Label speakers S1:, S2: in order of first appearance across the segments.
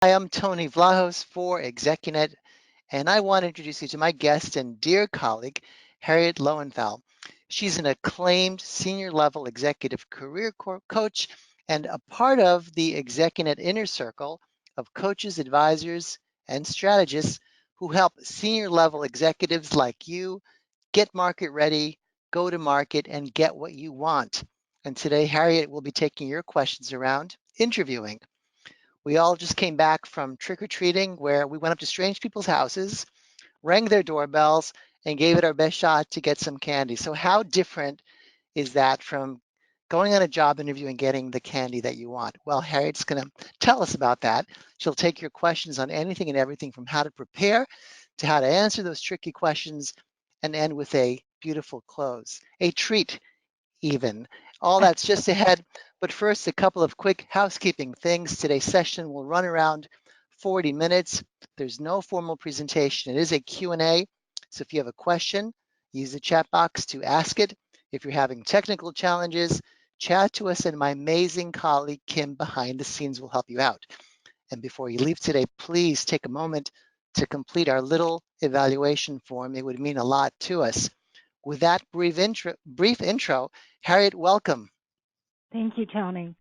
S1: Hi, I'm Tony Vlahos for ExecuNet, and I want to introduce you to my guest and dear colleague, Harriette Lowenthal. She's an acclaimed senior level executive career coach and a part of the ExecuNet inner circle of coaches, advisors, and strategists who help senior level executives like you get market ready, go to market, and get what you want. And today, Harriette will be taking your questions around interviewing. We all just came back from trick or treating where we went up to strange people's houses, rang their doorbells, and gave it our best shot to get some candy. So, how different is that from going on a job interview and getting the candy that you want? Well, Harriet's going to tell us about that. She'll take your questions on anything and everything from how to prepare to how to answer those tricky questions and end with a beautiful close, a treat even. All that's just ahead. But first, a couple of quick housekeeping things. Today's session will run around 40 minutes. There's no formal presentation. It is a Q&A. So if you have a question, use the chat box to ask it. If you're having technical challenges, chat to us and my amazing colleague Kim behind the scenes will help you out. And before you leave today, please take a moment to complete our little evaluation form. It would mean a lot to us. With that brief intro, Harriette, welcome.
S2: Thank you, Tony.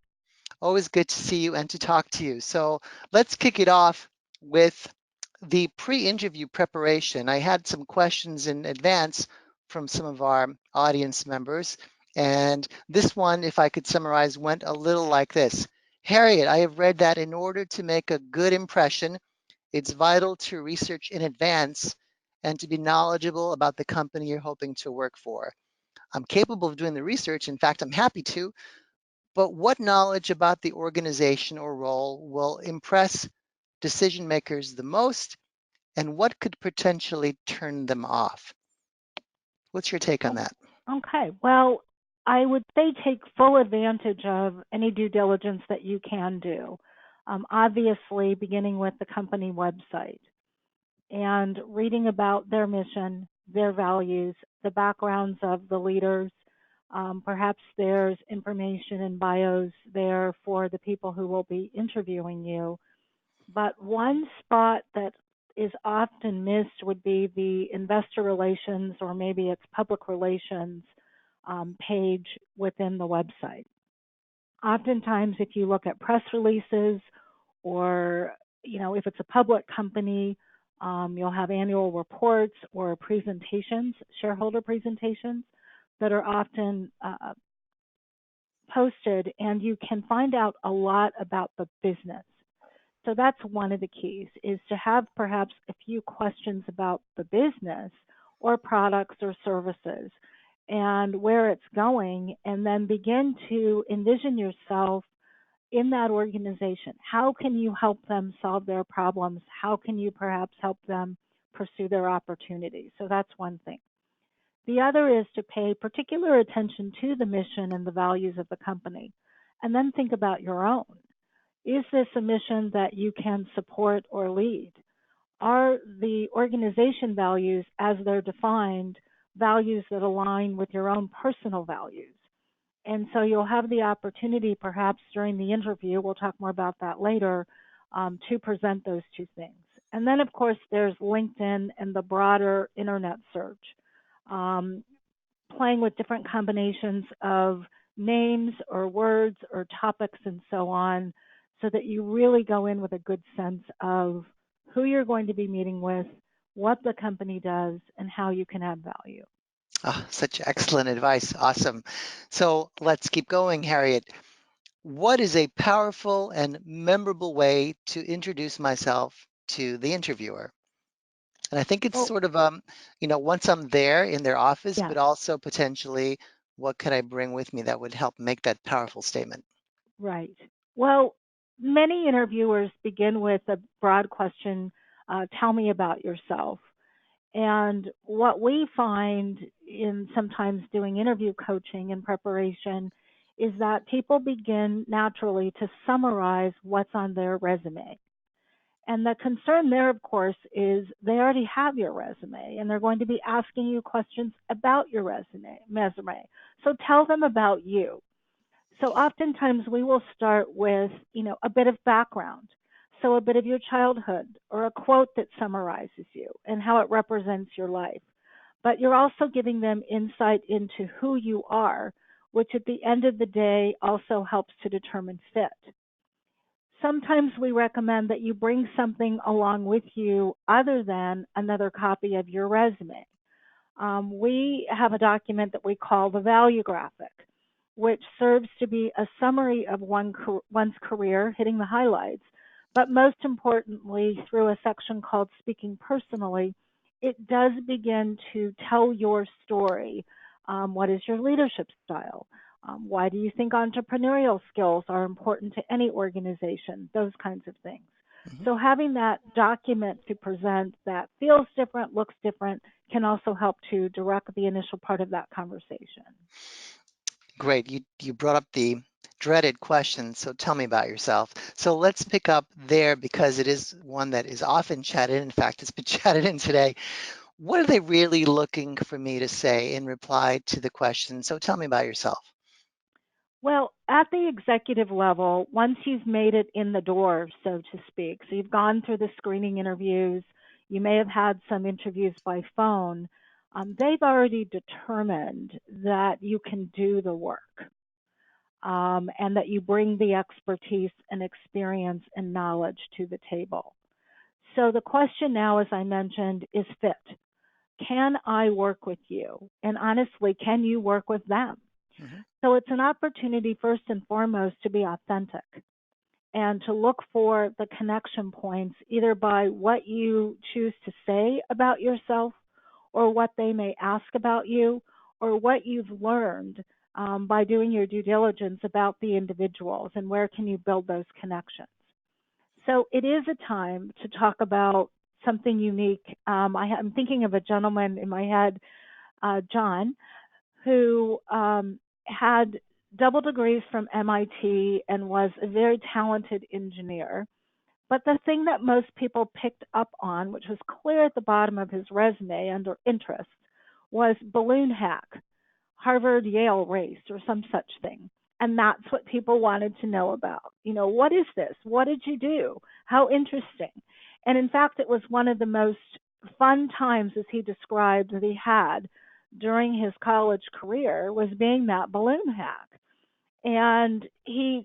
S1: Always good to see you and to talk to you. So let's kick it off with the pre-interview preparation. I had some questions in advance from some of our audience members. And this one, if I could summarize, went a little like this. Harriette, I have read that in order to make a good impression, it's vital to research in advance and to be knowledgeable about the company you're hoping to work for. I'm capable of doing the research. In fact, I'm happy to. But what knowledge about the organization or role will impress decision makers the most, and what could potentially turn them off? What's your take on
S2: Oh,
S1: that?
S2: okay. Well, I would say take full advantage of any due diligence that you can do. Obviously, beginning with the company website and reading about their mission, their values, the backgrounds of the leaders. Perhaps there's information in bios there for the people who will be interviewing you. But one spot that is often missed would be the investor relations or maybe it's public relations page within the website. Oftentimes, if you look at press releases or if it's a public company, you'll have annual reports or presentations, shareholder presentations that are often posted, and you can find out a lot about the business. So that's one of the keys is to have perhaps a few questions about the business or products or services and where it's going, and then begin to envision yourself in that organization. How can you help them solve their problems? How can you perhaps help them pursue their opportunities? So that's one thing. The other is to pay particular attention to the mission and the values of the company, and then think about your own. Is this a mission that you can support or lead? Are the organization values, as they're defined, values that align with your own personal values? And so you'll have the opportunity, perhaps during the interview, we'll talk more about that later, to present those two things. And then, of course, there's LinkedIn and the broader internet search, um, playing with different combinations of names or words or topics and so on, so that you really go in with a good sense of who you're going to be meeting with, what the company does, and how you can add value.
S1: Oh, such excellent advice. Awesome. So let's keep going, Harriette. What is a powerful and memorable way to introduce myself to the interviewer? And I think it's
S2: Well,
S1: sort of, once I'm there in their office,
S2: yes,
S1: but also potentially, what could I bring with me that would help make that powerful statement?
S2: right. Well, many interviewers begin with a broad question, tell me about yourself. And what we find in sometimes doing interview coaching and preparation is that people begin naturally to summarize what's on their resume. And the concern there, of course, is they already have your resume and they're going to be asking you questions about your resume. So tell them about you. So oftentimes we will start with, a bit of background. So, a bit of your childhood or a quote that summarizes you and how it represents your life. But you're also giving them insight into who you are, which at the end of the day also helps to determine fit. Sometimes we recommend that you bring something along with you other than another copy of your resume. We have a document that we call the value graphic, which serves to be a summary of one's career, hitting the highlights. But most importantly, through a section called Speaking Personally, it does begin to tell your story. What is your leadership style? Why do you think entrepreneurial skills are important to any organization? Those kinds of things.
S1: Mhm.
S2: So having that document to present that feels different, looks different, can also help to direct the initial part of that conversation.
S1: Great. You brought up the dreaded question, so tell me about yourself. So let's pick up there because it is one that is often chatted. In fact, it's been chatted in today. What are they really looking for me to say in reply to the question? So tell me about yourself.
S2: Well, at the executive level, once you've made it in the door, so to speak, so you've gone through the screening interviews, you may have had some interviews by phone, they've already determined that you can do the work, and that you bring the expertise and experience and knowledge to the table. So the question now, as I mentioned, is fit. Can I work with you? And honestly, can you work with them?
S1: Mhm.
S2: So it's an opportunity, first and foremost, to be authentic and to look for the connection points, either by what you choose to say about yourself, or what they may ask about you, or what you've learned by doing your due diligence about the individuals, and where can you build those connections. So it is a time to talk about something unique. I'm thinking of a gentleman in my head, John, who had double degrees from MIT and was a very talented engineer. But the thing that most people picked up on, which was clear at the bottom of his resume under interests, was balloon hack, Harvard Yale race, or some such thing. And that's what people wanted to know about. What is this? What did you do? How interesting. And in fact, it was one of the most fun times, as he described, that he had during his college career, was being that balloon hack. And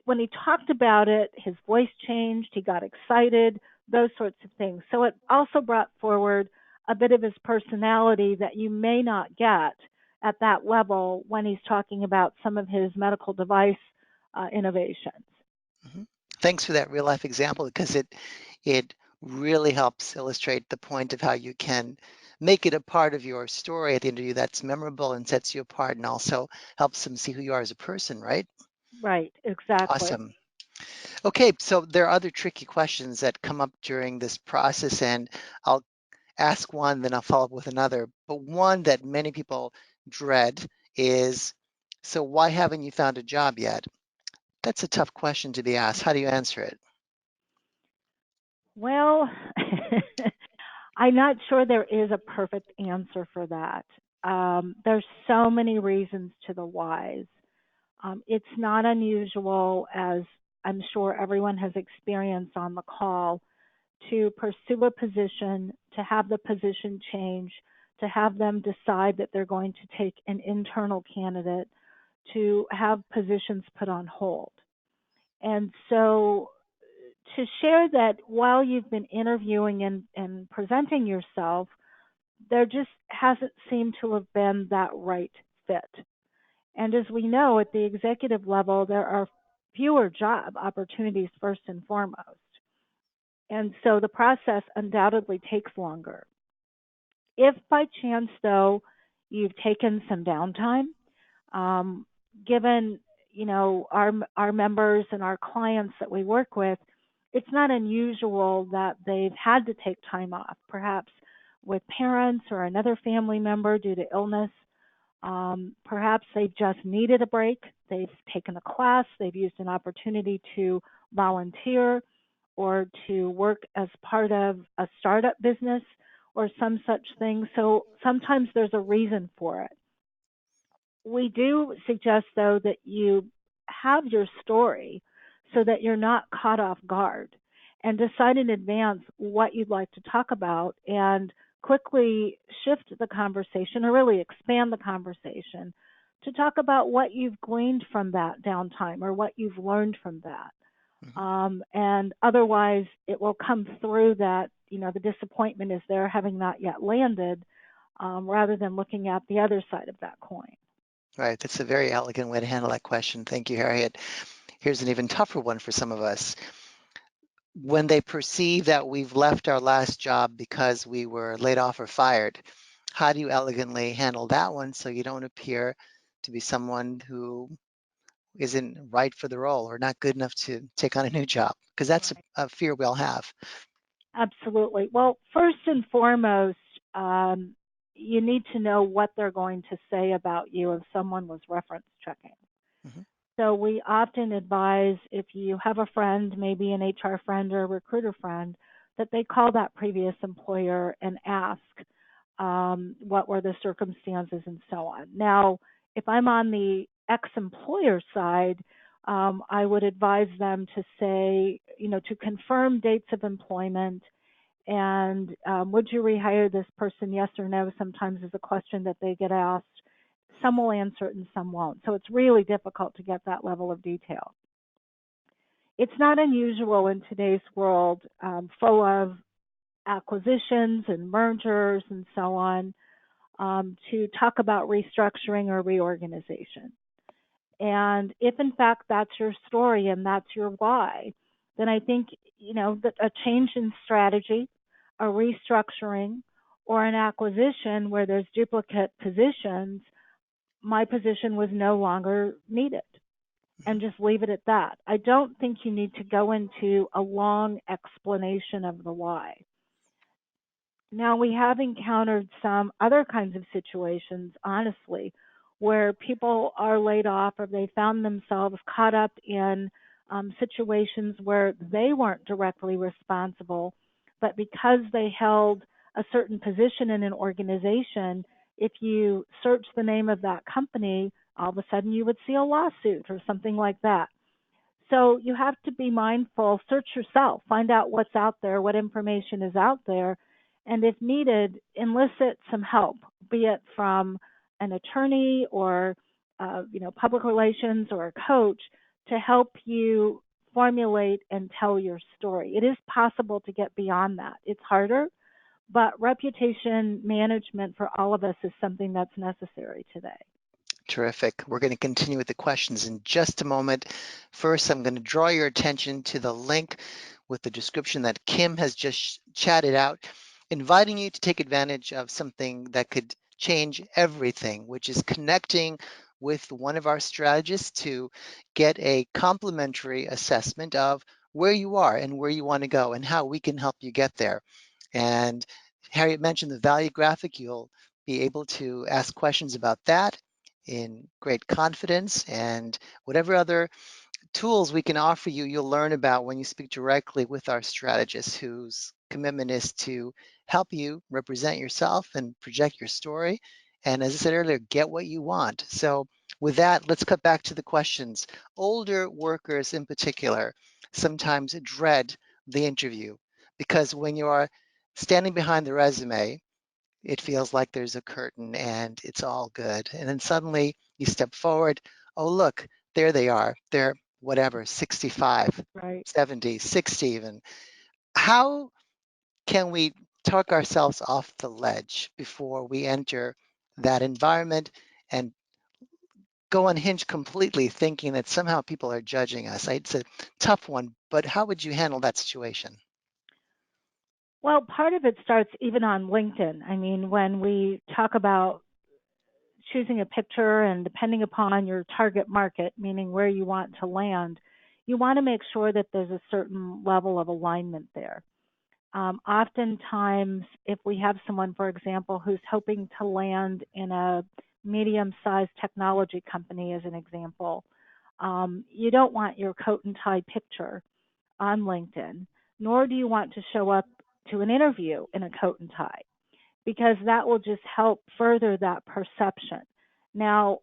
S2: when he talked about it, his voice changed, he got excited, those sorts of things. So it also brought forward a bit of his personality that you may not get at that level when he's talking about some of his medical device innovations.
S1: Mhm. Thanks for that real life example because it really helps illustrate the point of how you can make it a part of your story at the interview that's memorable and sets you apart and also helps them see who you are as a person, right?
S2: Right, exactly.
S1: Awesome. Okay, so there are other tricky questions that come up during this process, and I'll ask one, then I'll follow up with another. But one that many people dread is, so why haven't you found a job yet? That's a tough question to be asked. How do you answer it?
S2: Well, I'm not sure there is a perfect answer for that. There's so many reasons to the whys. It's not unusual, as I'm sure everyone has experienced on the call, to pursue a position, to have the position change, to have them decide that they're going to take an internal candidate, to have positions put on hold. And so to share that while you've been interviewing and presenting yourself, there just hasn't seemed to have been that right fit. And as we know, at the executive level, there are fewer job opportunities first and foremost. And so the process undoubtedly takes longer. If by chance, though, you've taken some downtime, um, given our members and our clients that we work with, it's not unusual that they've had to take time off, perhaps with parents or another family member due to illness. Perhaps they've just needed a break. They've taken a class. They've used an opportunity to volunteer or to work as part of a startup business or some such thing. So sometimes there's a reason for it. We do suggest, though, that you have your story so that you're not caught off guard. and decide in advance what you'd like to talk about and quickly shift the conversation or really expand the conversation to talk about what you've gleaned from that downtime or what you've learned from that.
S1: Mhm.
S2: And otherwise, it will come through that, the disappointment is there having not yet landed, rather than looking at the other side of that coin.
S1: Right. That's a very elegant way to handle that question. Thank you, Harriet. Here's an even tougher one for some of us. When they perceive that we've left our last job because we were laid off or fired, how do you elegantly handle that one so you don't appear to be someone who isn't right for the role or not good enough to take on a new job? Because that's
S2: Right.
S1: a fear we all have.
S2: Absolutely. Well, first and foremost, you need to know what they're going to say about you if someone was reference checking.
S1: Mhm.
S2: So we often advise if you have a friend, maybe an HR friend or a recruiter friend, that they call that previous employer and ask what were the circumstances and so on. Now, if I'm on the ex-employer side, I would advise them to say, to confirm dates of employment and would you rehire this person, yes or no, sometimes is a question that they get asked. Some will answer it and some won't. So it's really difficult to get that level of detail. It's not unusual in today's world, full of acquisitions and mergers and so on, to talk about restructuring or reorganization. And if in fact that's your story and that's your why, then I think, that a change in strategy, a restructuring, or an acquisition where there's duplicate positions, my position was no longer needed. And just leave it at that. I don't think you need to go into a long explanation of the why. Now, we have encountered some other kinds of situations, honestly, where people are laid off or they found themselves caught up in situations where they weren't directly responsible, but because they held a certain position in an organization, if you search the name of that company, all of a sudden you would see a lawsuit or something like that. So you have to be mindful, search yourself, find out what's out there, what information is out there, and if needed, elicit some help, be it from an attorney or public relations or a coach to help you formulate and tell your story. It is possible to get beyond that. It's harder, but reputation management for all of us is something that's necessary today.
S1: Terrific. We're going to continue with the questions in just a moment. First, I'm going to draw your attention to the link with the description that Kim has just chatted out, inviting you to take advantage of something that could change everything, which is connecting with one of our strategists to get a complimentary assessment of where you are and where you want to go and how we can help you get there. And Harriet mentioned the value graphic. You'll be able to ask questions about that in great confidence, and whatever other tools we can offer you, you'll learn about when you speak directly with our strategist whose commitment is to help you represent yourself and project your story. And as I said earlier, get what you want. So with that, let's cut back to the questions. Older workers in particular sometimes dread the interview because when you are standing behind the resume, it feels like there's a curtain and it's all good. And then suddenly you step forward, oh, look, there they are. They're whatever, 65,
S2: Right.
S1: 70, 60 even. How can we talk ourselves off the ledge before we enter that environment and go unhinged completely thinking that somehow people are judging us? It's a tough one, but how would you handle that situation?
S2: Well, part of it starts even on LinkedIn. I mean, when we talk about choosing a picture and depending upon your target market, meaning where you want to land, you want to make sure that there's a certain level of alignment there. Oftentimes, if we have someone, for example, who's hoping to land in a medium sized technology company, as an example, you don't want your coat and tie picture on LinkedIn, nor do you want to show up to an interview in a coat and tie because that will just help further that perception. Now,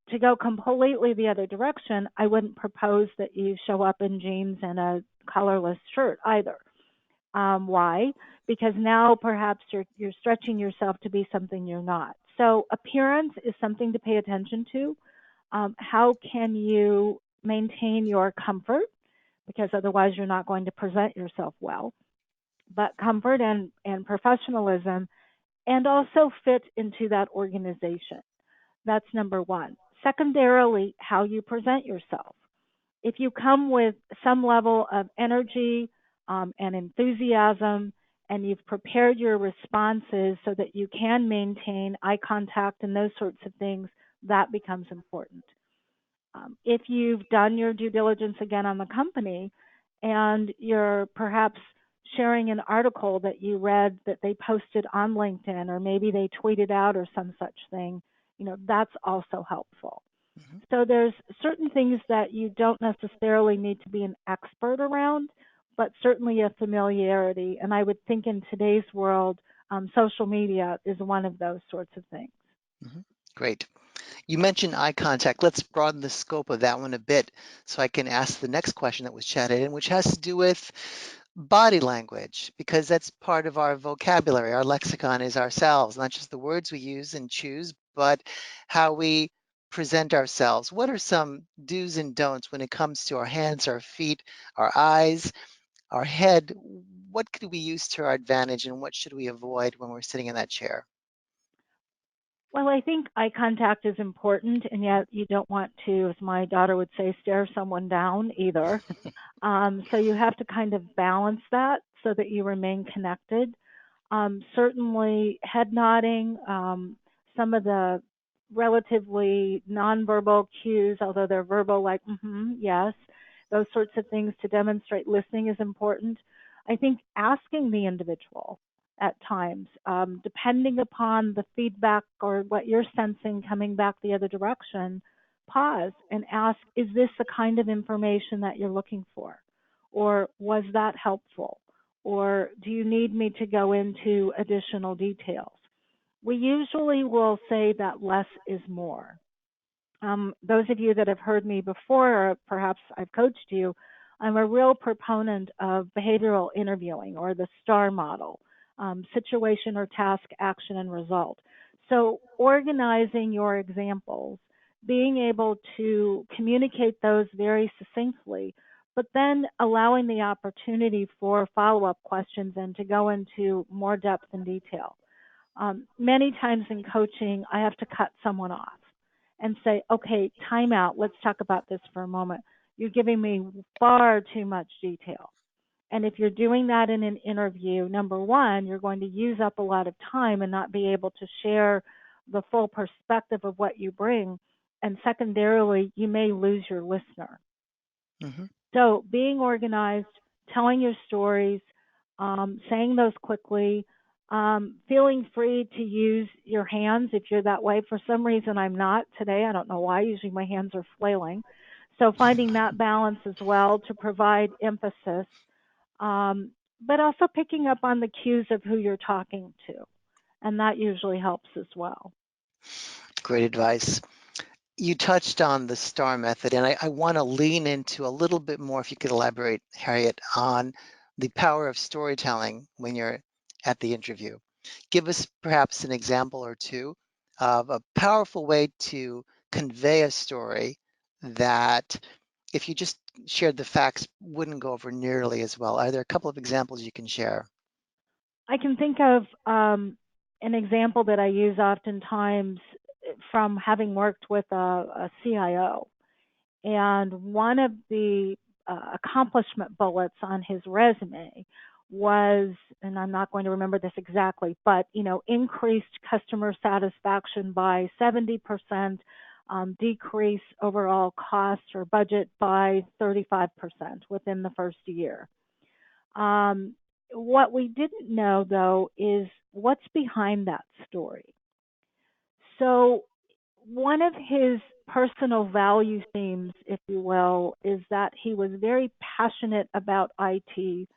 S2: to go completely the other direction, I wouldn't propose that you show up in jeans and a collarless shirt either. Why? Because now perhaps you're stretching yourself to be something you're not. So appearance is something to pay attention to. How can you maintain your comfort? Because otherwise you're not going to present yourself well. But comfort and professionalism, and also fit into that organization. That's number one. Secondarily, how you present yourself. If you come with some level of energy and enthusiasm, and you've prepared your responses so that you can maintain eye contact and those sorts of things, that becomes important. If you've done your due diligence again on the company and you're perhaps sharing an article that you read that they posted on LinkedIn, or maybe they tweeted out or some such thing, that's also helpful.
S1: Mhm.
S2: So there's certain things that you don't necessarily need to be an expert around, but certainly a familiarity. And I would think in today's world, social media is one of those sorts of things.
S1: Mhm. Great. You mentioned eye contact. Let's broaden the scope of that one a bit so I can ask the next question that was chatted in, which has to do with body language, because that's part of our vocabulary. Our lexicon is ourselves, not just the words we use and choose, but how we present ourselves. What are some do's and don'ts when it comes to our hands, our feet, our eyes, our head? What could we use to our advantage, and what should we avoid when we're sitting in that chair?
S2: Well, I think eye contact is important, and yet you don't want to, as my daughter would say, stare someone down either. So you have to kind of balance that so that you remain connected. Certainly, head nodding, some of the relatively nonverbal cues, although they're verbal, like yes, those sorts of things to demonstrate listening is important. I think asking the individual at times, depending upon the feedback or what you're sensing coming back the other direction, pause and ask, is this the kind of information that you're looking for? Or was that helpful? Or do you need me to go into additional details? We usually will say that less is more. Those of you that have heard me before, or perhaps I've coached you, I'm a real proponent of behavioral interviewing, or the STAR model: situation or task, action, and result. So, organizing your examples, being able to communicate those very succinctly, but then allowing the opportunity for follow up questions and to go into more depth and detail. Many times in coaching, I have to cut someone off and say, okay, time out. Let's talk about this for a moment. You're giving me far too much detail. And if you're doing that in an interview, number one, you're going to use up a lot of time and not be able to share the full perspective of what you bring. And secondarily, you may lose your listener.
S1: Hmm.
S2: So being organized, telling your stories, saying those quickly, feeling free to use your hands if you're that way. For some reason, I'm not today. I don't know why. Usually my hands are flailing. So finding that balance as well to provide emphasis, but also picking up on the cues of who you're talking to. And that usually helps as well.
S1: Great advice. You touched on the STAR method, and I want to lean into a little bit more, if you could elaborate, Harriette, on the power of storytelling when you're at the interview. Give us perhaps an example or two of a powerful way to convey a story that, if you just shared the facts, wouldn't go over nearly as well. Are there a couple of examples you can share?
S2: I can think of an example that I use oftentimes from having worked with a CIO. And one of the accomplishment bullets on his resume was, and I'm not going to remember this exactly, but increased customer satisfaction by 70%, decrease overall cost or budget by 35% within the first year. What we didn't know, though, is what's behind that story. So, one of his personal value themes, if you will, is that he was very passionate about IT,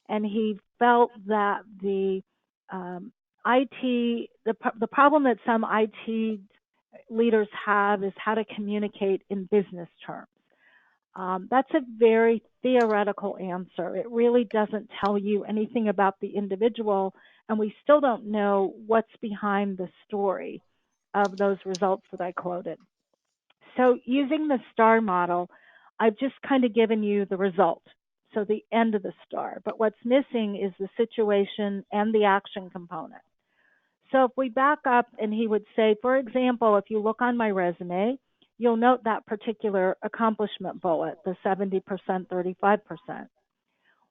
S2: and he felt that the the problem that some IT leaders have is how to communicate in business terms. That's a very theoretical answer. It really doesn't tell you anything about the individual, and we still don't know what's behind the story of those results that I quoted. So, using the STAR model, I've just kind of given you the result, so the end of the star. But what's missing is the situation and the action component. So if we back up and he would say, for example, if you look on my resume, you'll note that particular accomplishment bullet, the 70%, 35%.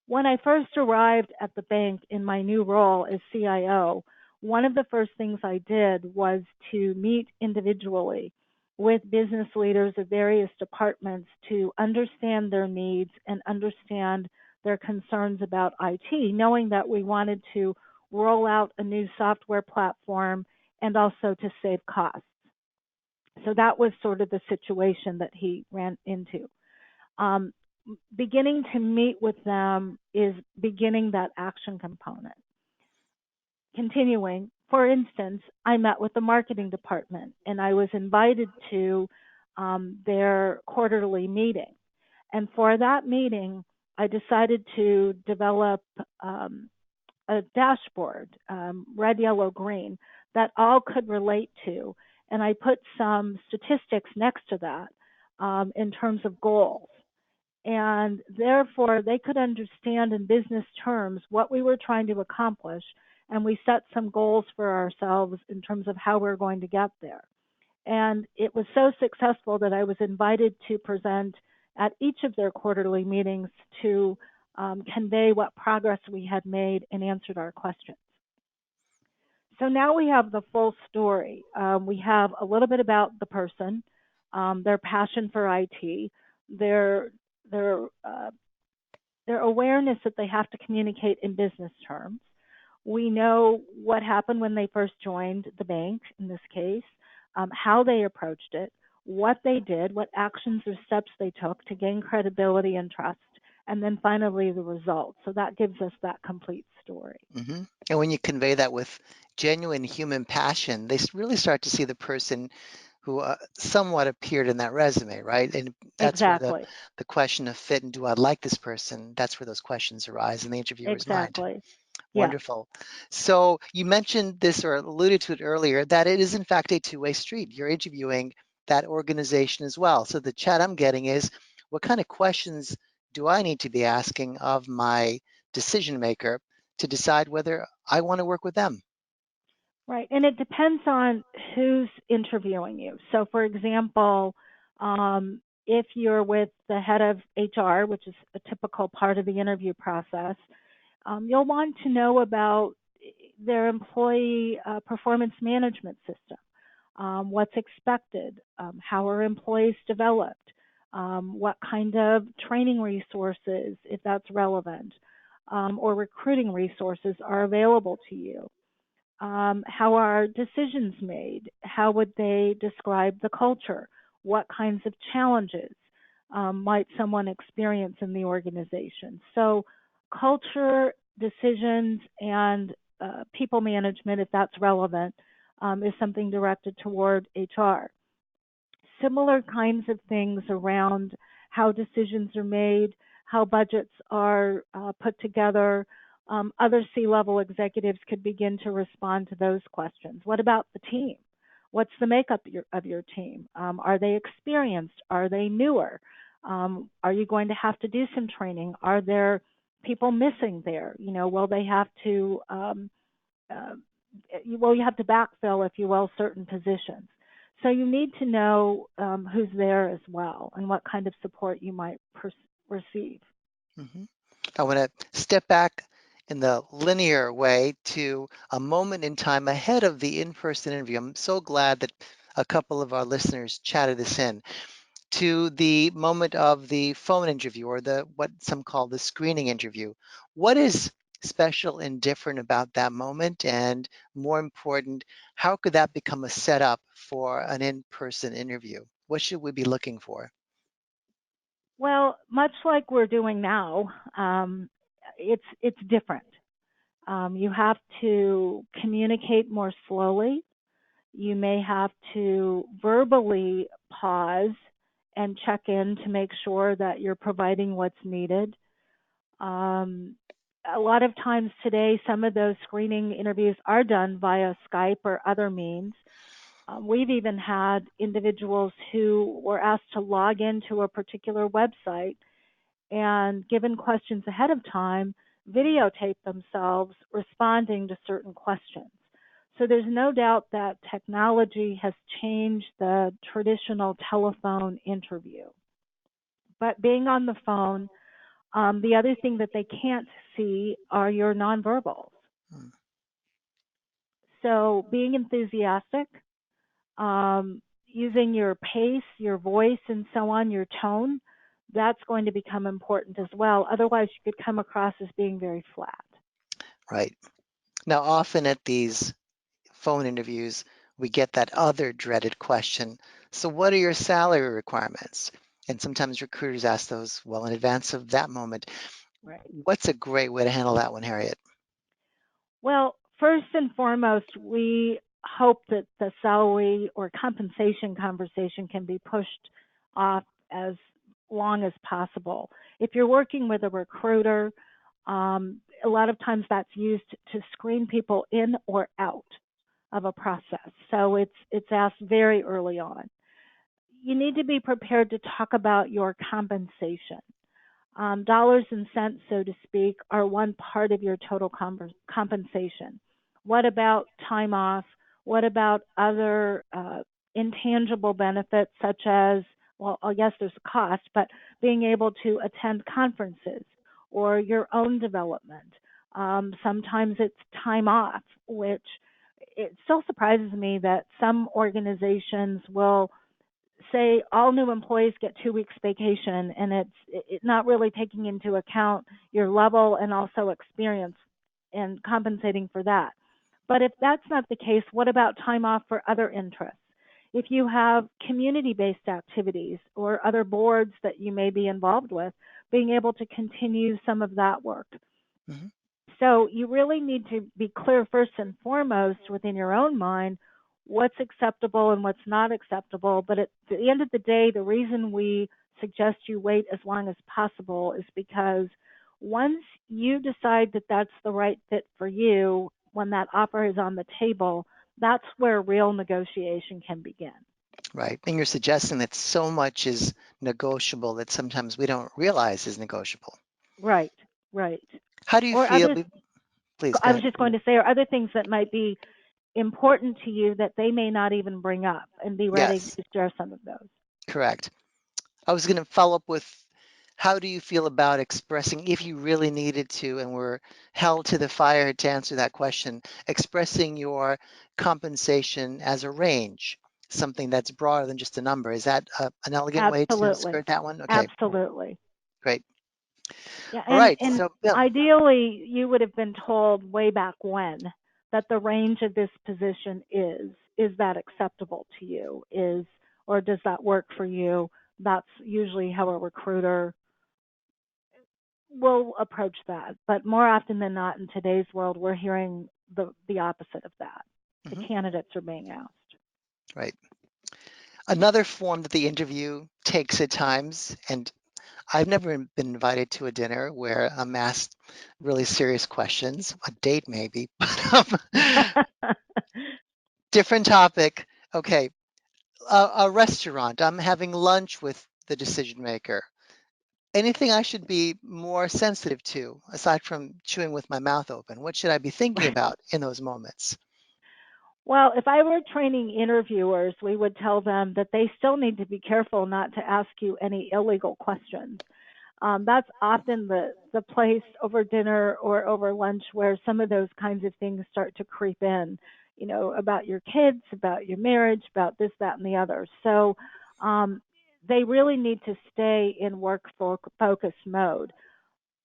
S2: When I first arrived at the bank in my new role as CIO, one of the first things I did was to meet individually with business leaders of various departments to understand their needs and understand their concerns about IT, knowing that we wanted to roll out a new software platform and also to save costs. So that was sort of the situation that he ran into. Um, Beginning to meet with them is beginning that action component. Continuing, for instance, I met with the marketing department and I was invited to their quarterly meeting. And for that meeting, I decided to develop a dashboard, red, yellow, green, that all could relate to. And I put some statistics next to that in terms of goals. And therefore, they could understand in business terms what we were trying to accomplish. And we set some goals for ourselves in terms of how we're going to get there. And it was so successful that I was invited to present at each of their quarterly meetings to convey what progress we had made and answered our questions. So now we have the full story. We have a little bit about the person, their passion for IT, their their uh, their awareness that they have to communicate in business terms. We know what happened when they first joined the bank, in this case, how they approached it, what they did, what actions or steps they took to gain credibility and trust, and then finally the results. So that gives us that complete story.
S1: Mm-hmm. And when you convey that with genuine human passion, they really start to see the person who somewhat appeared in that resume, right? And that's where
S2: Exactly.
S1: the question of fit and do I like this person, that's where those questions arise in the interviewer's mind.
S2: Exactly. Yes.
S1: Wonderful. So you mentioned this or alluded to it earlier that it is in fact a two-way street. You're interviewing that organization as well. So the chat I'm getting is, what kind of questions do I need to be asking of my decision maker to decide whether I want to work with them?
S2: Right. And it depends on who's interviewing you. So, for example, if you're with the head of HR, which is a typical part of the interview process, you'll want to know about their employee performance management system, what's expected, how are employees developed, what kind of training resources, if that's relevant, or recruiting resources are available to you. How are decisions made? How would they describe the culture? What kinds of challenges might someone experience in the organization? So, culture, decisions, and people management, if that's relevant, is something directed toward HR. Similar kinds of things around how decisions are made, how budgets are put together. Other C-level executives could begin to respond to those questions. What about the team? What's the makeup of your team? Are they experienced? Are they newer? Are you going to have to do some training? Are there people missing there? You know, will they have to uh, well, you have to backfill, if you will, certain positions. So you need to know who's there as well and what kind of support you might receive.
S1: Mhm. I want to step back in the linear way to a moment in time ahead of the in-person interview. I'm so glad that a couple of our listeners chatted this in to the moment of the phone interview or the what some call the screening interview. What is special and different about that moment? And more important, how could that become a setup for an in-person interview? What should we be looking for?
S2: Well, much like we're doing now, it's different. You have to communicate more slowly. You may have to verbally pause and check in to make sure that you're providing what's needed. Um, a lot of times today, some of those screening interviews are done via Skype or other means. We've even had individuals who were asked to log into a particular website and given questions ahead of time, videotape themselves responding to certain questions. So there's no doubt that technology has changed the traditional telephone interview. But being on the phone, the other thing that they can't see are your nonverbals.
S1: Mm.
S2: So being enthusiastic, using your pace, your voice, and so on, your tone, that's going to become important as well. Otherwise, you could come across as being very flat.
S1: Right. Now, often at these phone interviews, we get that other dreaded question. So, what are your salary requirements? And sometimes recruiters ask those well in advance of that moment.
S2: Right.
S1: What's a great way to handle that one, Harriette?
S2: Well, first and foremost, we hope that the salary or compensation conversation can be pushed off as long as possible. If you're working with a recruiter, a lot of times that's used to screen people in or out of a process. So it's asked very early on. You need to be prepared to talk about your compensation. Dollars and cents, so to speak, are one part of your total compensation. What about time off? What about other intangible benefits, such as, well, I guess there's a cost, but being able to attend conferences or your own development? Sometimes it's time off, which it still surprises me that some organizations will say all new employees get 2 weeks vacation, and it's not really taking into account your level and also experience and compensating for that. But if that's not the case, what about time off for other interests? If you have community-based activities or other boards that you may be involved with, being able to continue some of that work.
S1: Mm-hmm.
S2: So you really need to be clear first and foremost within your own mind what's acceptable and what's not acceptable. But at the end of the day, the reason we suggest you wait as long as possible is because once you decide that that's the right fit for you, when that offer is on the table, that's where real negotiation can begin.
S1: Right. And you're suggesting that so much is negotiable that sometimes we don't realize is negotiable.
S2: Right, right.
S1: How do you
S2: Or
S1: feel?
S2: others,
S1: Please go
S2: I was
S1: ahead.
S2: just going to say, or other things that might be important to you that they may not even bring up, and be ready
S1: Yes,
S2: to share some of those.
S1: correct. I was going to follow up with how do you feel about expressing, if you really needed to, and were held to the fire to answer that question, expressing your compensation as a range, something that's broader than just a number. Is that an elegant way to
S2: Absolutely.
S1: skirt that one? Okay,
S2: Absolutely.
S1: great.
S2: Yeah,
S1: All
S2: and
S1: right.
S2: and
S1: So, Bill,
S2: ideally you would have been told way back when that the range of this position is that acceptable to you? Is or does that work for you? That's usually how a recruiter will approach that. But more often than not in today's world, we're hearing the opposite of that. The
S1: mhm,
S2: candidates are being asked.
S1: right. Another form that the interview takes at times, and I've never been invited to a dinner where I'm asked really serious questions, a date maybe, but different topic. Okay, a restaurant. I'm having lunch with the decision maker. Anything I should be more sensitive to aside from chewing with my mouth open? What should I be thinking about in those moments?
S2: Well, if I were training interviewers, we would tell them that they still need to be careful not to ask you any illegal questions. That's often the place over dinner or over lunch where some of those kinds of things start to creep in, about your kids, about your marriage, about this, that, and the other. So um, they really need to stay in work focus mode.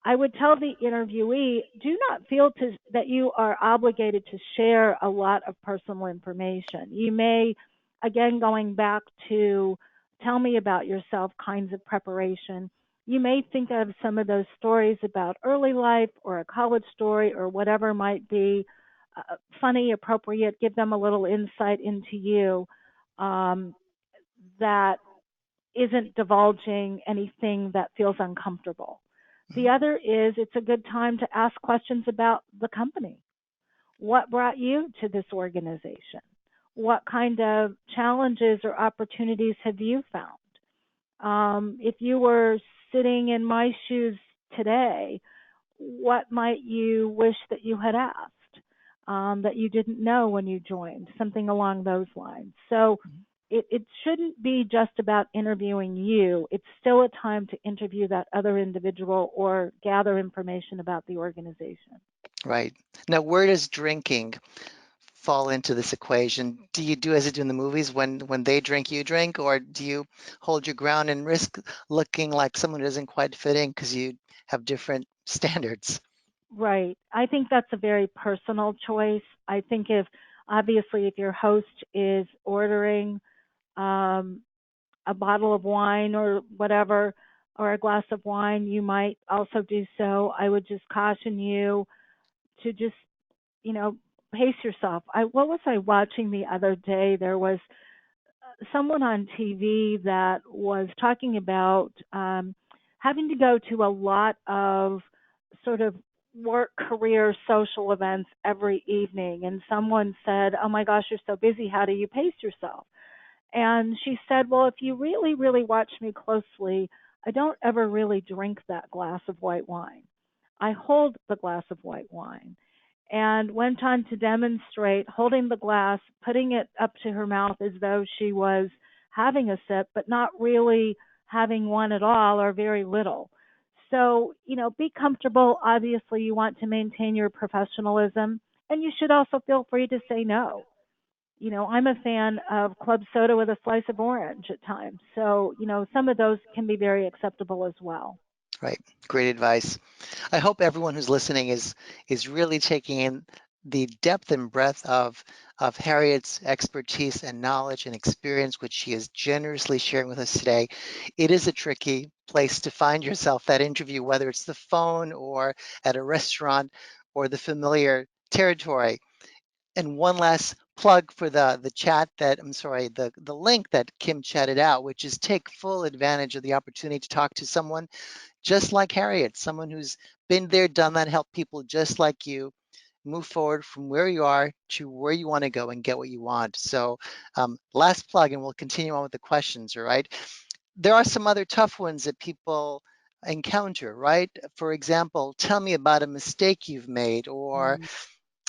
S2: I would tell the interviewee, do not feel that you are obligated to share a lot of personal information. You may, again, going back to tell me about yourself kinds of preparation, you may think of some of those stories about early life or a college story or whatever might be funny, appropriate, give them a little insight into you, that isn't divulging anything that feels uncomfortable. The
S1: Mhm.
S2: other is it's a good time to ask questions about the company. What brought you to this organization? What kind of challenges or opportunities have you found? If you were sitting in my shoes today, what might you wish that you had asked that you didn't know when you joined? Something along those lines. So
S1: Mhm.
S2: it shouldn't be just about interviewing you. It's still a time to interview that other individual or gather information about the organization.
S1: Right. Now, where does drinking fall into this equation? Do you do as you do in the movies when they drink, you drink, or do you hold your ground and risk looking like someone who doesn't quite fit in because you have different standards?
S2: Right. I think that's a very personal choice. I think if obviously if your host is ordering um, a bottle of wine or whatever, or a glass of wine, you might also do so. I would just caution you to just, you know, pace yourself. What was I watching the other day? There was someone on TV that was talking about having to go to a lot of sort of work, career, social events every evening. And someone said, "Oh my gosh, you're so busy. How do you pace yourself?" And she said, "Well, if you really, really watch me closely, I don't ever really drink that glass of white wine. I hold the glass of white wine." And went on to demonstrate holding the glass, putting it up to her mouth as though she was having a sip, but not really having one at all or very little. So, be comfortable. Obviously, you want to maintain your professionalism, and you should also feel free to say no. I'm a fan of club soda with a slice of orange at times. So, some of those can be very acceptable as well.
S1: Right. Great advice. I hope everyone who's listening is really taking in the depth and breadth of Harriet's expertise and knowledge and experience, which she is generously sharing with us today. It is a tricky place to find yourself, that interview, whether it's the phone or at a restaurant or the familiar territory. And one last plug for the chat that I'm sorry, the link that Kim chatted out, which is take full advantage of the opportunity to talk to someone just like Harriet, someone who's been there, done that, helped people just like you move forward from where you are to where you want to go and get what you want. So, last plug, and we'll continue on with the questions. All right. There are some other tough ones that people encounter, right? For example, tell me about a mistake you've made, or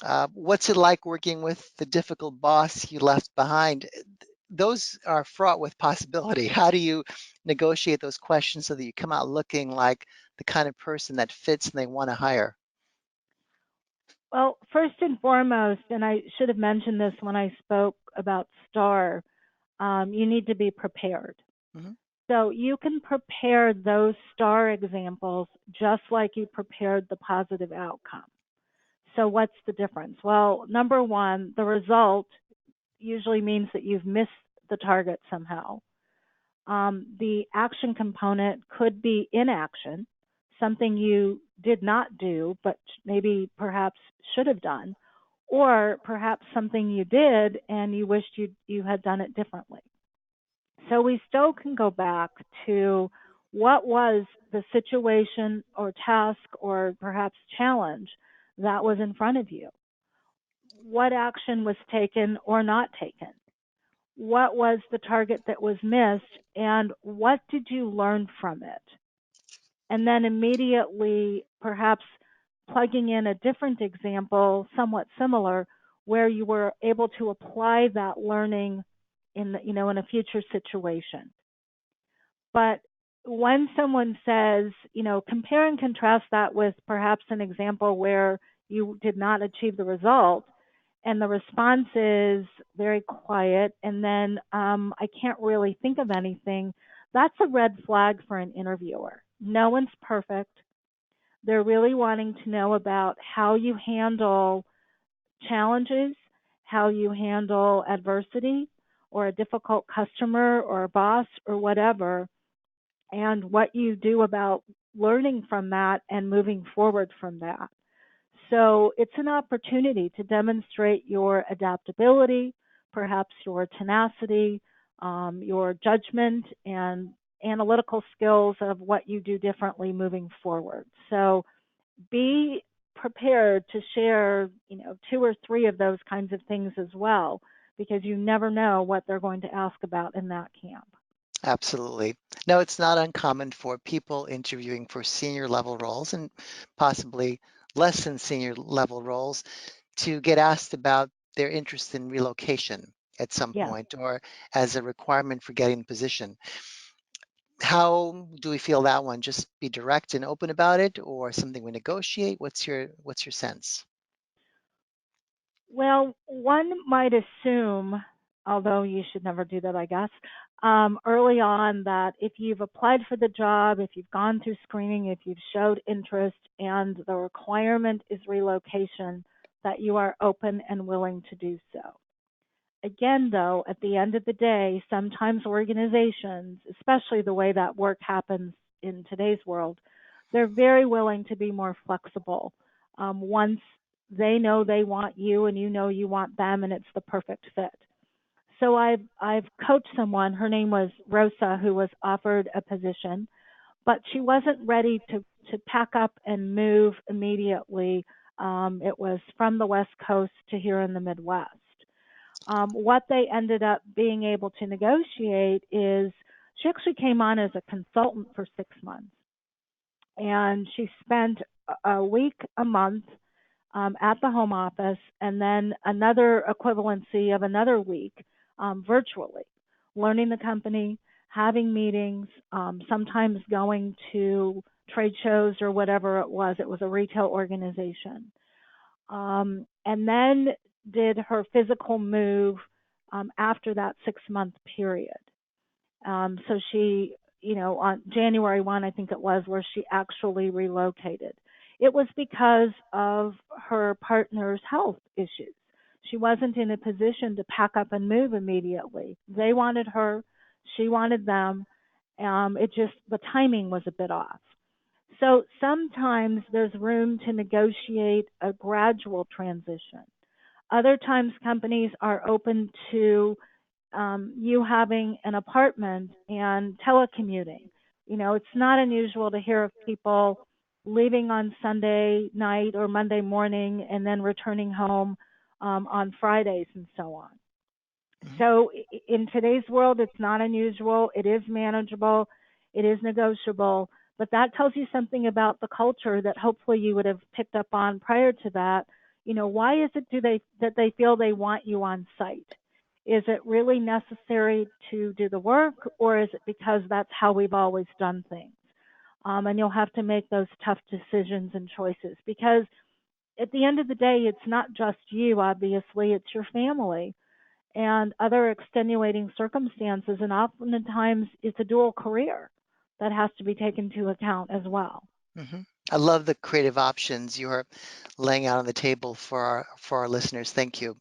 S2: Mm.
S1: what's it like working with the difficult boss you left behind? Those are fraught with possibility. How do you negotiate those questions so that you come out looking like the kind of person that fits and they want to hire?
S2: Well, first and foremost, and I should have mentioned this when I spoke about STAR, you need to be prepared.
S1: Hmm.
S2: So you can prepare those STAR examples just like you prepared the positive outcome. So what's the difference? Well, number one, the result usually means that you've missed the target somehow. The action component could be inaction, something you did not do, but maybe perhaps should have done, or perhaps something you did and you wished you had done it differently. So we still can go back to what was the situation or task or perhaps challenge that was in front of you. What action was taken or not taken? What was the target that was missed, and what did you learn from it? And then immediately, perhaps plugging in a different example, somewhat similar, where you were able to apply that learning in a future situation. But when someone says, compare and contrast that with perhaps an example where you did not achieve the result, and the response is very quiet, and then I can't really think of anything, that's a red flag for an interviewer. No one's perfect. They're really wanting to know about how you handle challenges, how you handle adversity or a difficult customer or a boss or whatever, and what you do about learning from that and moving forward from that. So it's an opportunity to demonstrate your adaptability, perhaps your tenacity, your judgment and analytical skills of what you do differently moving forward. So be prepared to share, two or three of those kinds of things as well, because you never know what they're going to ask about in that camp.
S1: Absolutely. No, it's not uncommon for people interviewing for senior level roles and possibly less than senior level roles to get asked about their interest in relocation at some
S2: Yes.
S1: point or as a requirement for getting the position. How do we feel that one? Just be direct and open about it or something we negotiate? What's your sense?
S2: Well, one might assume, although you should never do that, I guess, early on that if you've applied for the job, if you've gone through screening, if you've showed interest, and the requirement is relocation, that you are open and willing to do so. Again, though, at the end of the day, sometimes organizations, especially the way that work happens in today's world, they're very willing to be more flexible once they know they want you and you know you want them and it's the perfect fit. So I've coached someone. Her name was Rosa, who was offered a position, but she wasn't ready to pack up and move immediately. It was from the West Coast to here in the Midwest. What they ended up being able to negotiate is she actually came on as a consultant for 6 months, and she spent a week, a month at the home office, and then another equivalency of another week virtually, learning the company, having meetings, sometimes going to trade shows or whatever it was. It was a retail organization. And then did her physical move after that 6 month period. So she, on January 1, I think it was, where she actually relocated. It was because of her partner's health issues. She wasn't in a position to pack up and move immediately. They wanted her, she wanted them. It just, the timing was a bit off. So sometimes there's room to negotiate a gradual transition. Other times companies are open to you having an apartment and telecommuting. It's not unusual to hear of people leaving on Sunday night or Monday morning and then returning home on Fridays and so on.
S1: Mhm.
S2: So in today's world, it's not unusual. It is manageable. It is negotiable. But that tells you something about the culture that hopefully you would have picked up on prior to that. Why is it that they feel they want you on site? Is it really necessary to do the work, or is it because that's how we've always done things? And you'll have to make those tough decisions and choices, because at the end of the day, it's not just you, obviously, it's your family and other extenuating circumstances. And oftentimes it's a dual career that has to be taken into account as well.
S1: hmm I love the creative options you're laying out on the table for our listeners. Thank you.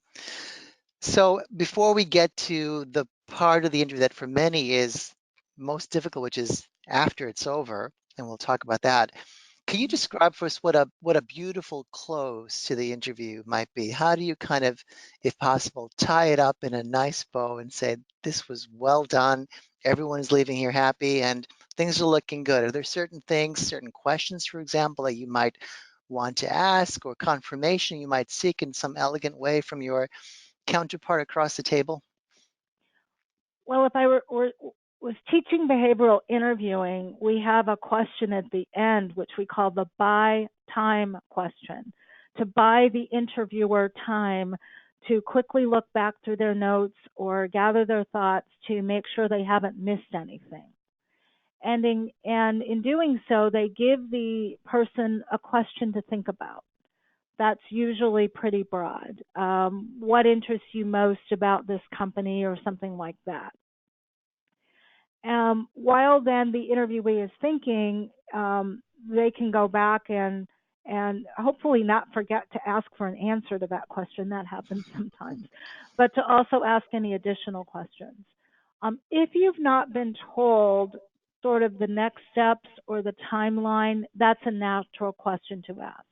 S1: So before we get to the part of the interview that for many is most difficult, which is after it's over, and we'll talk about that. Can you describe for us what a beautiful close to the interview might be? How do you kind of, if possible, tie it up in a nice bow and say, this was well done, everyone is leaving here happy, and things are looking good? Are there certain things, certain questions, for example, that you might want to ask or confirmation you might seek in some elegant way from your counterpart across the table?
S2: Well, if I was teaching behavioral interviewing, we have a question at the end, which we call the buy time question, to buy the interviewer time to quickly look back through their notes or gather their thoughts to make sure they haven't missed anything. And in doing so, they give the person a question to think about. That's usually pretty broad. What interests you most about this company, or something like that? While then the interviewee is thinking, they can go back and hopefully not forget to ask for an answer to that question. That happens sometimes, but to also ask any additional questions. If you've not been told sort of the next steps or the timeline, that's a natural question to ask.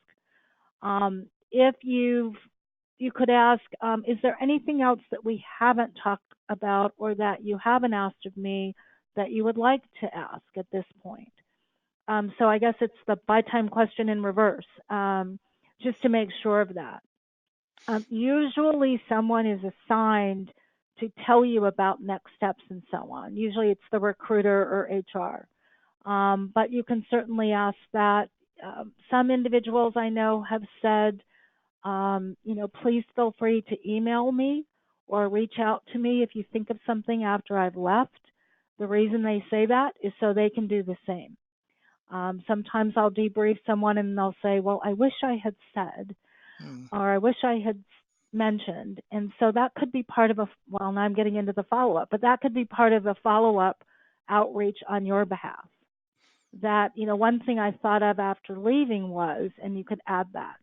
S2: If you've you could ask, is there anything else that we haven't talked about or that you haven't asked of me that you would like to ask at this point? So I guess it's the by time question in reverse, just to make sure of that. Usually, someone is assigned to tell you about next steps and so on. Usually, it's the recruiter or HR. But you can certainly ask that. Some individuals I know have said, please feel free to email me or reach out to me if you think of something after I've left. The reason they say that is so they can do the same. Sometimes I'll debrief someone and they'll say, well, I wish I had said,
S1: Mm,
S2: or I wish I had mentioned. And so that could be part of well, now I'm getting into the follow up, but that could be part of a follow up outreach on your behalf. That, one thing I thought of after leaving was, and you could add that.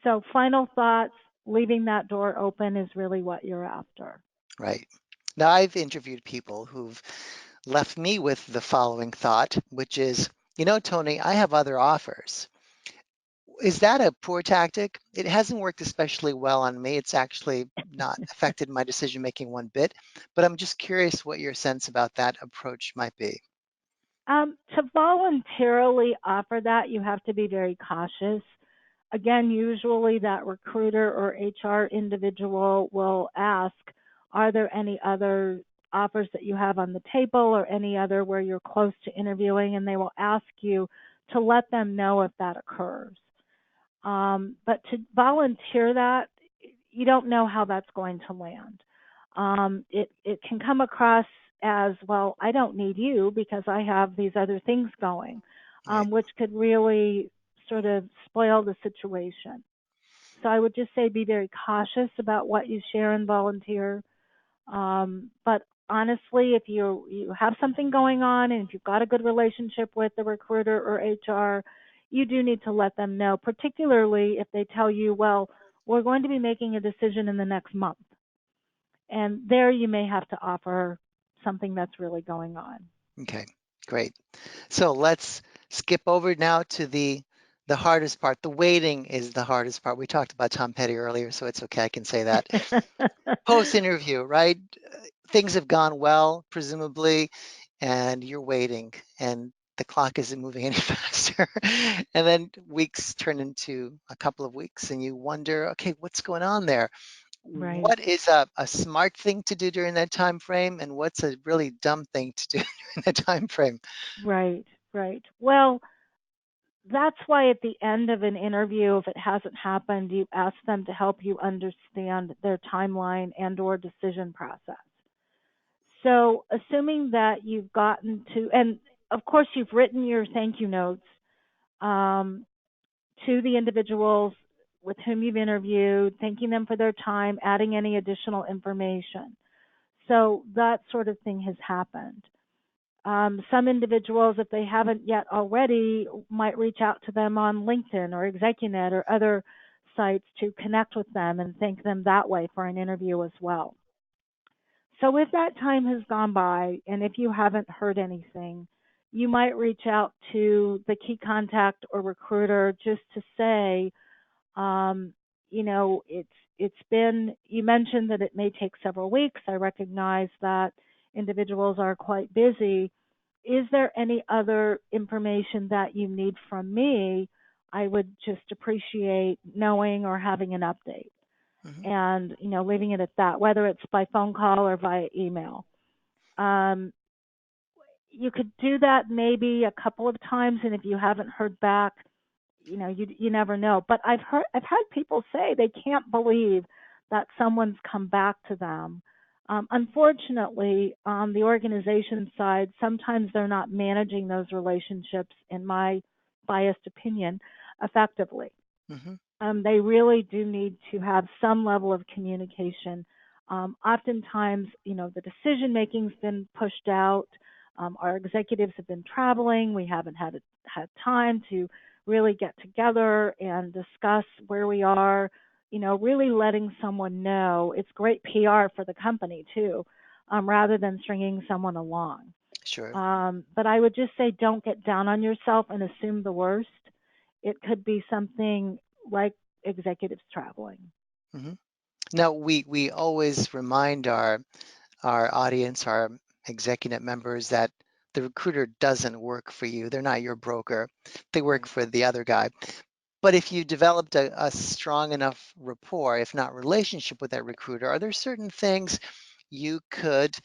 S2: So, final thoughts, leaving that door open is really what you're after.
S1: right. Now, I've interviewed people who've left me with the following thought, which is, Tony, I have other offers. Is that a poor tactic? It hasn't worked especially well on me. It's actually not affected my decision making one bit, but I'm just curious what your sense about that approach might be.
S2: To voluntarily offer that, you have to be very cautious. Again, usually that recruiter or HR individual will ask, are there any other offers that you have on the table or any other where you're close to interviewing? And they will ask you to let them know if that occurs. But to volunteer that, you don't know how that's going to land. It can come across as, well, I don't need you because I have these other things going,
S1: Right.
S2: which could really sort of spoil the situation. So I would just say be very cautious about what you share and volunteer. But honestly, if you have something going on and if you've got a good relationship with the recruiter or HR, you do need to let them know, particularly if they tell you, well, we're going to be making a decision in the next month. And there you may have to offer something that's really going on.
S1: Okay, great. So let's skip over now to the hardest part. The waiting is the hardest part. We talked about Tom Petty earlier, so it's okay. I can say that. Post interview, right? Things have gone well, presumably, and you're waiting, and the clock isn't moving any faster. And then weeks turn into a couple of weeks, and you wonder, okay, what's going on there?
S2: Right,
S1: What is a smart thing to do during that time frame, and what's a really dumb thing to do during that time frame?
S2: right, right. Well, that's why at the end of an interview, if it hasn't happened, you ask them to help you understand their timeline and or decision process. So, assuming that you've gotten to, and of course you've written your thank you notes um, to the individuals with whom you've interviewed, thanking them for their time, adding any additional information. So that sort of thing has happened. Some individuals, if they haven't yet already, might reach out to them on LinkedIn or ExecuNet or other sites to connect with them and thank them that way for an interview as well. So if that time has gone by and if you haven't heard anything, you might reach out to the key contact or recruiter just to say, um, it's been, you mentioned that it may take several weeks. I recognize that individuals are quite busy. Is there any other information that you need from me? I would just appreciate knowing or having an update
S1: Mhm.
S2: and, leaving it at that, whether it's by phone call or via email. Um, you could do that maybe a couple of times, and if you haven't heard back, you never know. But I've had people say they can't believe that someone's come back to them. Unfortunately, on the organization side, sometimes they're not managing those relationships, in my biased opinion, effectively.
S1: Mhm.
S2: They really do need to have some level of communication. Oftentimes, the decision making's been pushed out. Our executives have been traveling. We haven't had time to really get together and discuss where we are. Really letting someone know. It's great PR for the company too, rather than stringing someone along.
S1: Sure.
S2: But I would just say don't get down on yourself and assume the worst. It could be something like executives traveling.
S1: hmm Now, we always remind our audience, our ExecuNet members, that the recruiter doesn't work for you. They're not your broker. They work
S2: Right.
S1: for the other guy. But if you developed a strong enough rapport, if not relationship with that recruiter, are there certain things you could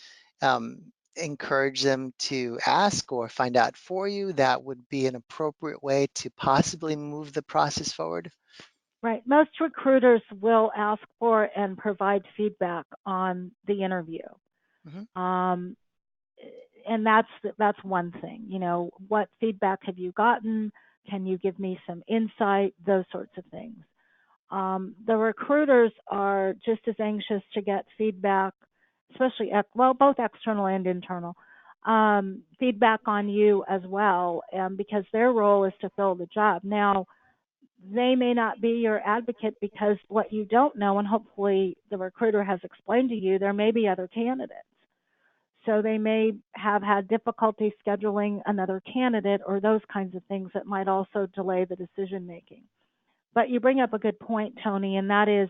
S1: encourage them to ask or find out for you that would be an appropriate way to possibly move the process forward?
S2: Right. Most recruiters will ask for and provide feedback on the interview.
S1: hmm
S2: Um, and that's one thing. What feedback have you gotten? Can you give me some insight? Those sorts of things. The recruiters are just as anxious to get feedback, especially both external and internal feedback on you as well, because their role is to fill the job. Now, they may not be your advocate because what you don't know, and hopefully the recruiter has explained to you, there may be other candidates. So they may have had difficulty scheduling another candidate or those kinds of things that might also delay the decision making. But you bring up a good point, Tony, and that is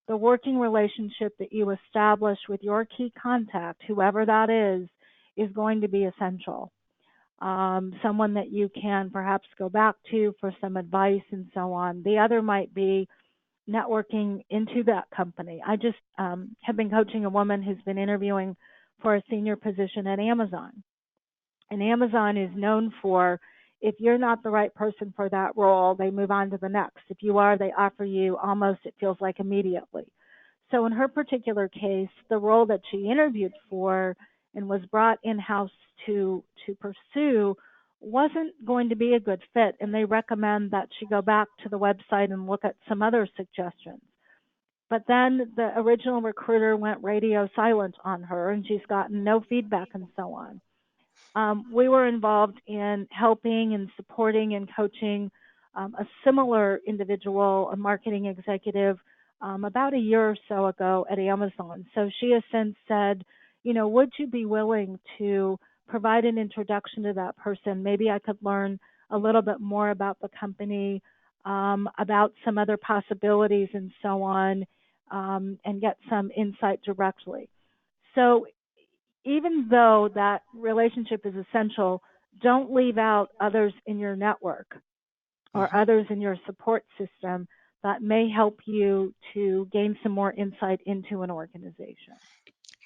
S2: the working relationship that you establish with your key contact, whoever that is going to be essential. Someone that you can perhaps go back to for some advice and so on. The other might be networking into that company. I just have been coaching a woman who's been interviewing for a senior position at Amazon. And Amazon is known for, if you're not the right person for that role, they move on to the next. If you are, they offer you almost, it feels like, immediately. So in her particular case, the role that she interviewed for and was brought in-house to pursue wasn't going to be a good fit, and they recommend that she go back to the website and look at some other suggestions. But then the original recruiter went radio silent on her, and she's gotten no feedback and so on. We were involved in helping and supporting and coaching a similar individual, a marketing executive, about a year or so ago at Amazon. So she has since said, would you be willing to provide an introduction to that person? Maybe I could learn a little bit more about the company, about some other possibilities and so on, and get some insight directly. So even though that relationship is essential, don't leave out others in your network or
S1: hmm
S2: others in your support system that may help you to gain some more insight into an organization.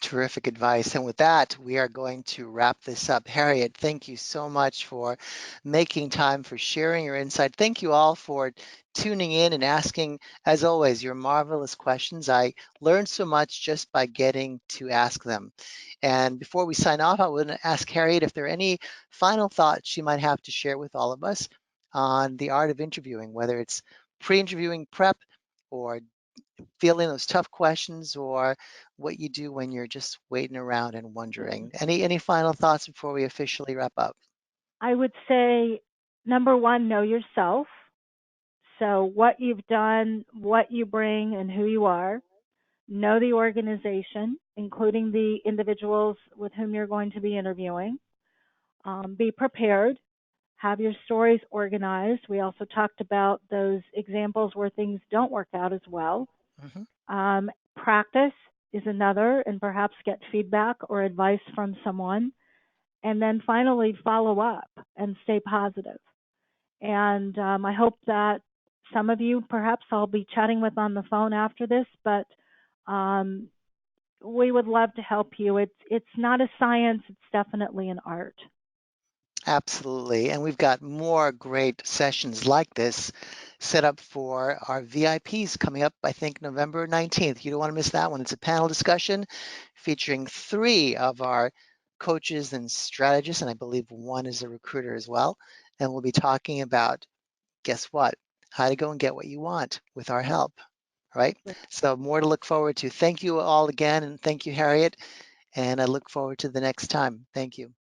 S1: Terrific advice. And with that, we are going to wrap this up. Harriette, thank you so much for making time, for sharing your insight. Thank you all for tuning in and asking, as always, your marvelous questions. I learned so much just by getting to ask them. And before we sign off, I want to ask Harriette if there are any final thoughts she might have to share with all of us on the art of interviewing, whether it's pre-interviewing prep or feeling those tough questions or what you do when you're just waiting around and wondering. Any final thoughts before we officially wrap up?
S2: I would say number one, know yourself. So, what you've done, what you bring, and who you are. Know the organization, including the individuals with whom you're going to be interviewing. Be prepared. Have your stories organized. We also talked about those examples where things don't work out as well.
S1: hmm
S2: Practice is another, and perhaps get feedback or advice from someone. And then finally, follow up and stay positive. And I hope that some of you, perhaps I'll be chatting with on the phone after this, but um, we would love to help you. It's not a science; it's definitely an art.
S1: Absolutely. And we've got more great sessions like this set up for our VIPs coming up, I think, November 19th. You don't want to miss that one. It's a panel discussion featuring three of our coaches and strategists, and I believe one is a recruiter as well. And we'll be talking about, guess what? How to go and get what you want with our help. Right? So more to look forward to. Thank you all again, and thank you, Harriette. And I look forward to the next time. Thank you.